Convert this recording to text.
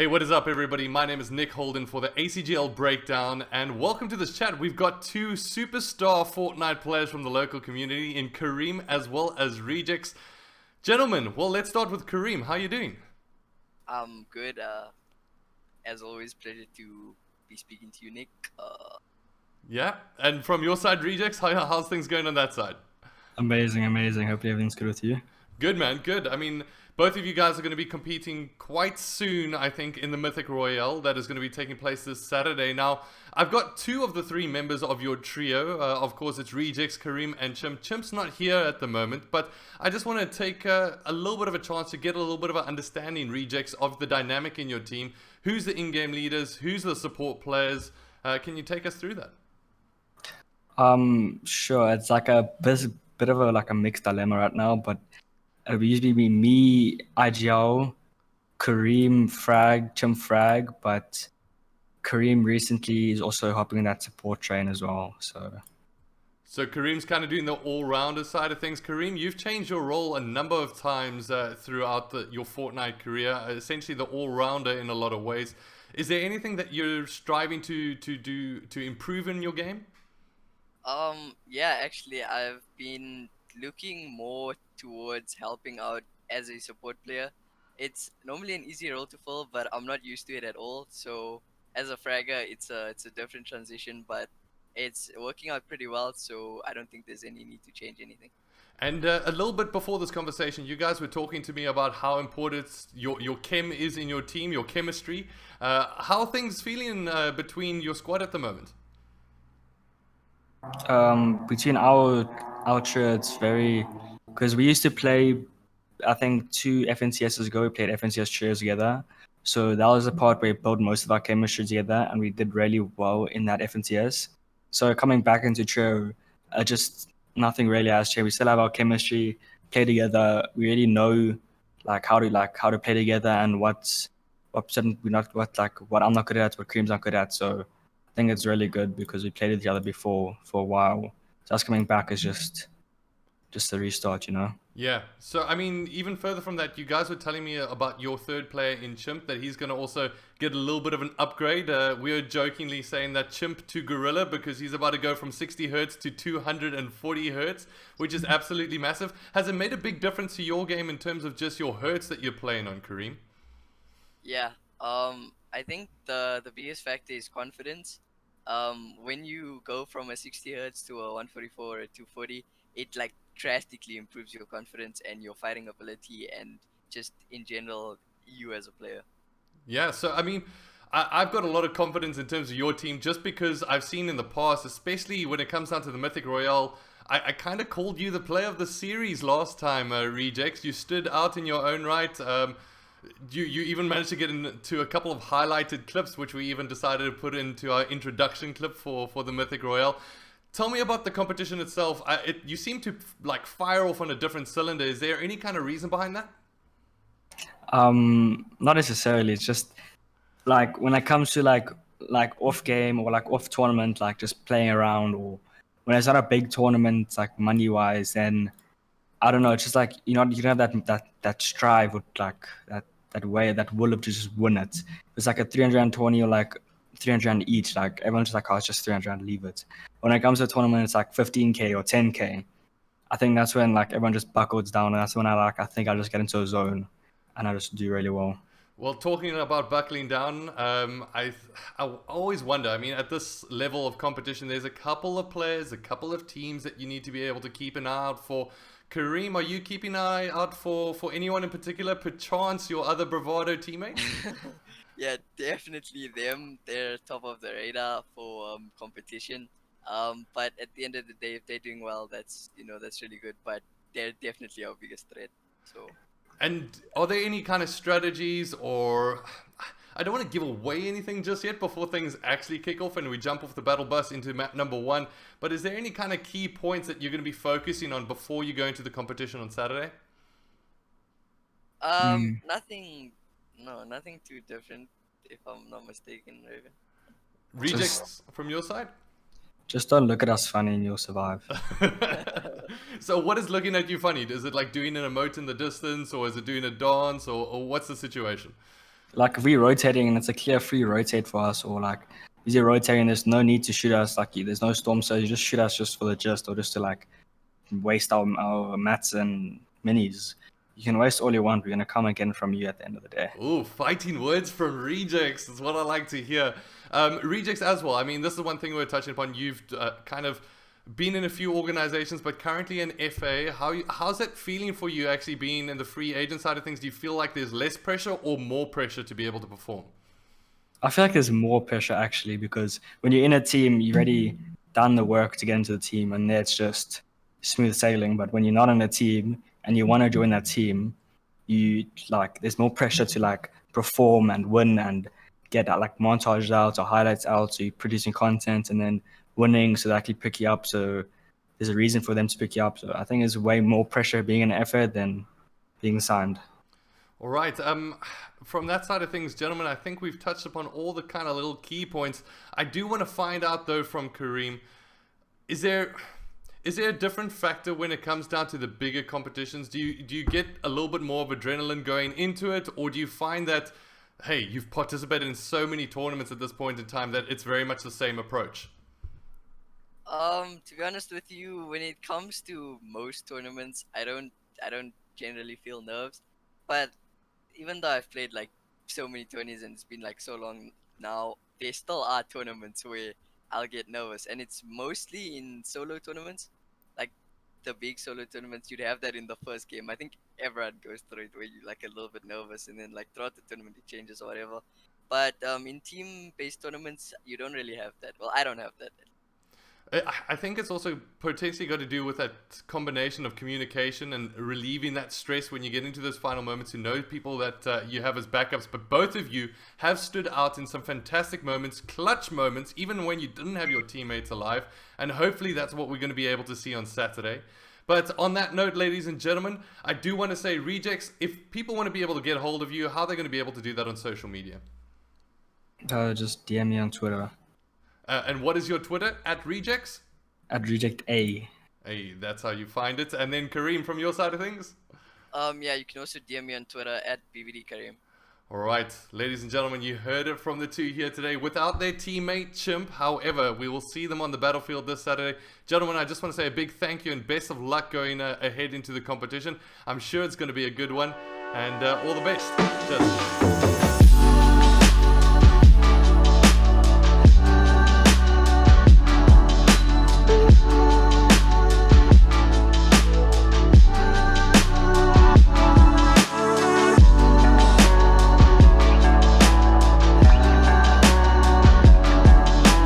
Hey, what is up, everybody? My name is Nick Holden for the ACGL Breakdown, and welcome to this chat. We've got two superstar Fortnite players from the local community in Kareem as well as Rejects. Gentlemen, well, let's start with Kareem. How are you doing? I'm good. As always, pleasure to be speaking to you, Nick. Yeah, and from your side, Rejects, how's things going on that side? Amazing, amazing. Hope everything's good with you. Good, man, good. I mean, both of you guys are going to be competing quite soon, I think, in the Mythic Royale that is going to be taking place this Saturday. Now, I've got two of the three members of your trio. Of course, it's Rejects, Kareem, and Chimp. Chimp's not here at the moment, but I just want to take a little bit of a chance to get a little bit of an understanding, Rejects, of the dynamic in your team. Who's the in-game leaders? Who's the support players? Can you take us through that? Sure. It's like a bit of a mixed dilemma right now, but it would usually be me, IGL, Kareem, Frag, Chim Frag, but Kareem recently is also hopping in that support train as well. So Kareem's kind of doing the all-rounder side of things. Kareem, you've changed your role a number of times throughout your Fortnite career, essentially the all-rounder in a lot of ways. Is there anything that you're striving to do to improve in your game? Yeah, actually, I've been looking more towards helping out as a support player. It's normally an easy role to fill, but I'm not used to it at all. So, as a fragger, it's a different transition, but it's working out pretty well. So, I don't think there's any need to change anything. And a little bit before this conversation, you guys were talking to me about how important your chem is in your team, your chemistry. How are things feeling between your squad at the moment? Between our trio, it's very because we used to play. I think two FNCSs ago, we played FNCS trios together. So that was the part where we built most of our chemistry together, and we did really well in that FNCS. So coming back into trio, just nothing really has changed. We still have our chemistry, play together. We really know how to play together and what certain we not what I'm not good at, what Cream's not good at. So I think it's really good because we played together before for a while. So us coming back is just a restart, you know. Yeah. So, I mean, even further from that, you guys were telling me about your third player in Chimp, that he's going to also get a little bit of an upgrade. We were jokingly saying that Chimp to Gorilla because he's about to go from 60 hertz to 240 hertz, which is absolutely massive. Has it made a big difference to your game in terms of just your hertz that you're playing on, Kareem? Yeah. I think the biggest factor is confidence. When you go from a 60 hertz to a 144 or a 240, it like drastically improves your confidence and your fighting ability and just in general you as a player. Yeah, so I mean, I've got a lot of confidence in terms of your team just because I've seen in the past, especially when it comes down to the Mythic Royale, I kind of called you the player of the series last time, Rejects. You stood out in your own right. You even managed to get into a couple of highlighted clips, which we even decided to put into our introduction clip for the Mythic Royale. Tell me about the competition itself. You seem to like fire off on a different cylinder. Is there any kind of reason behind that? Not necessarily. It's just like when it comes to like off game or like off tournament, like just playing around, or when it's not a big tournament, like money wise, then I don't know. It's just like you don't have that strive with like that way, that will of just win it. It's like a 320 or like 300 each. Like everyone's just like, oh, it's just 300, leave it. When it comes to a tournament, it's like 15K or 10K. I think that's when like everyone just buckles down, and that's when I think I just get into a zone, and I just do really well. Well, talking about buckling down, I always wonder. I mean, at this level of competition, there's a couple of players, a couple of teams that you need to be able to keep an eye out for. Kareem, are you keeping an eye out for anyone in particular? Perchance your other bravado teammates? Yeah, definitely them. They're top of the radar for competition. But at the end of the day, if they're doing well, that's really good. But they're definitely our biggest threat. So And are there any kind of strategies or I don't want to give away anything just yet before things actually kick off and we jump off the battle bus into map number 1, but is there any kind of key points that you're going to be focusing on before you go into the competition on Saturday? nothing, no, nothing too different, if I'm not mistaken, Raven. Just Rejects from your side? just don't look at us funny, and you'll survive. So what is looking at you funny? Is it like doing an emote in the distance or is it doing a dance or what's the situation? Like if we're rotating and it's a clear free rotate for us, or like if you're rotating, there's no need to shoot us. Like there's no storm, so you just shoot us just for the gist, or just to like waste our mats and minis. You can waste all you want. We're gonna come again from you at the end of the day. Ooh, fighting words from Rejects is what I like to hear. Rejects as well. I mean, this is one thing we're touching upon. You've kind of been in a few organizations, but currently in FA. How's that feeling for you actually being in the free agent side of things? Do you feel like there's less pressure or more pressure to be able to perform? I feel like there's more pressure actually, because when you're in a team, you've already done the work to get into the team, and there it's just smooth sailing. But when you're not in a team and you want to join that team, you like there's more pressure to like perform and win and get like montages out or highlights out. So you're producing content and then winning, so they actually pick you up. So there's a reason for them to pick you up. So I think there's way more pressure being an effort than being signed. All right. From that side of things, gentlemen, I think we've touched upon all the kind of little key points. I do want to find out though from Kareem, is there a different factor when it comes down to the bigger competitions? Do you get a little bit more of adrenaline going into it, or do you find that, hey, you've participated in so many tournaments at this point in time that it's very much the same approach? To be honest with you, when it comes to most tournaments, I don't generally feel nerves. But even though I've played like so many tourneys and it's been like so long now, there still are tournaments where I'll get nervous, and it's mostly in solo tournaments, like the big solo tournaments. You'd have that in the first game. I think everyone goes through it where you like a little bit nervous, and then like throughout the tournament it changes or whatever. But in team-based tournaments, you don't really have that. Well, I don't have that. I think it's also potentially got to do with that combination of communication and relieving that stress when you get into those final moments. You know people that you have as backups, but both of you have stood out in some fantastic moments, clutch moments, even when you didn't have your teammates alive. And hopefully that's what we're going to be able to see on Saturday. But on that note, ladies and gentlemen, I do want to say, Rejects, if people want to be able to get a hold of you, how are they going to be able to do that on social media? Just DM me on Twitter And what is your Twitter? At Rejects? at Reject A. Hey, that's how you find it. And then Kareem, from your side of things? Yeah, you can also DM me on Twitter at BBD Kareem. All right, ladies and gentlemen, you heard it from the two here today. Without their teammate Chimp, however, we will see them on the battlefield this Saturday. Gentlemen, I just want to say a big thank you and best of luck going ahead into the competition. I'm sure it's going to be a good one, and all the best. Cheers.